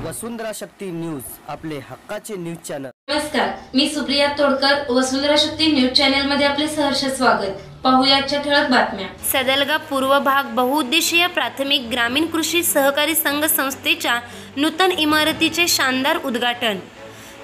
वसुंधरा शक्ती news, आपले हक्काचे news channel. नमस्कार, मी सुप्रिया तोडकर, वसुंधरा शक्ती न्यूज चॅनल मध्ये आपले सहर्ष स्वागत। पाहूया आजच्या ठळक बातम्या। सदलगा पूर्व भाग बहुउद्देशीय प्राथमिक ग्रामीण कृषी सहकारी संघ संस्थेच्या नूतन इमारतीचे शानदार उद्घाटन।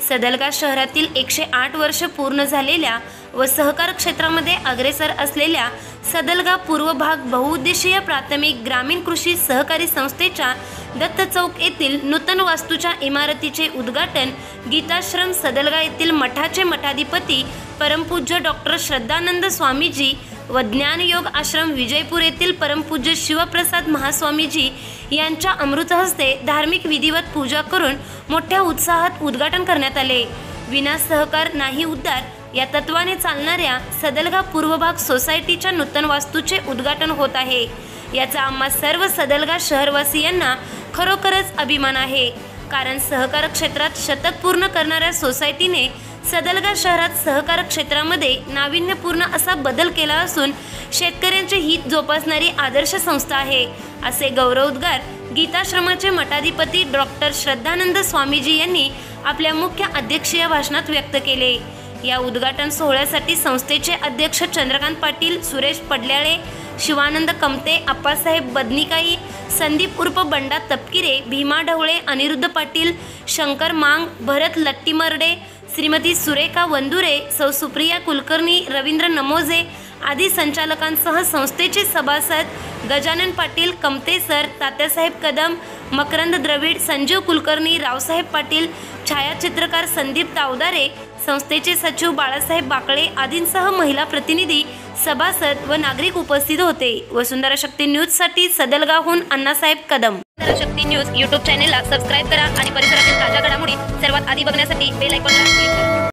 सदलगा शहरातील 108 वर्ष पूर्ण झालेल्या व सहकार क्षेत्रामध्ये अग्रेसर असलेल्या सदलगा पूर्व भाग बहुउद्देशीय प्राथमिक ग्रामीण कृषी सहकारी संस्थेच्या दत्त चौक येथील नूतन वास्तूच्या इमारतीचे उद्घाटन गीताश्रम सदलगा येथील मठाचे मठाधिपती परमपूज्य डॉक्टर श्रद्धानंद स्वामीजी व ज्ञानयोग आश्रम विजयपूर येथील परमपूज्य शिवप्रसाद महास्वामीजी यांच्या अमृतहस्ते धार्मिक विधिवत पूजा करून मोठ्या उत्साहात उद्घाटन करण्यात आले। विना सहकार नाही उद्धार या तत्वाने चालणाऱ्या सदलगा पूर्व भाग सोसायटीच्या नूतन वास्तूचे उद्घाटन होत आहे। याचा आम्हा सर्व सदलगा शहरवासियांना खरोखरच अभिमान आहे, कारण सहकार क्षेत्रात शतक पूर्ण करणाऱ्या सोसायटीने सदलगा शहरात सहकार क्षेत्रामध्ये नाविन्यपूर्ण असा बदल केला असून शेतकऱ्यांचे हित जोपासणारी आदर्श संस्था आहे, असे गौरवोद्गार गीताश्रमाचे मठाधिपती डॉक्टर श्रद्धानंद स्वामीजी यांनी आपल्या मुख्य अध्यक्षीय भाषणात व्यक्त केले। या उद्घाटन सोहळ्यासाठी संस्थेचे अध्यक्ष चंद्रकांत पाटील, सुरेश पडल्याळे, शिवानंद कमते, आप्पासाहेब बदनिकाई, संदीप उर्फ बंडा तपकिरे, भीमा ढवळे, अनिरुद्ध पाटील, शंकर मांग, भरत लट्टीमर्डे, श्रीमती सुरेखा वंदुरे, सौ सुप्रिया कुलकर्णी, रवींद्र नमोजे आदी संचालकांसह संस्थेचे सभासद गजानन पाटील, कमते सर, तात्यासाहेब कदम, मकरंद द्रविड, संजीव कुलकर्णी, रावसाहेब पाटील, छायाचित्रकार संदीप तावदारे, संस्थेचे सचिव बाळासाहेब बाकळे आदींसह महिला प्रतिनिधी, सभासद व नागरिक उपस्थित होते। वसुंधरा शक्ती न्यूज साठी सदलगाहून अण्णासाहेब कदम। वसुंधरा शक्ती न्यूज यूट्यूब चॅनेलला सबस्क्राइब करा आणि परिसरातील ताज्या घडामोडी सर्वात आधी बघण्यासाठी बेल आयकॉनला क्लिक करा।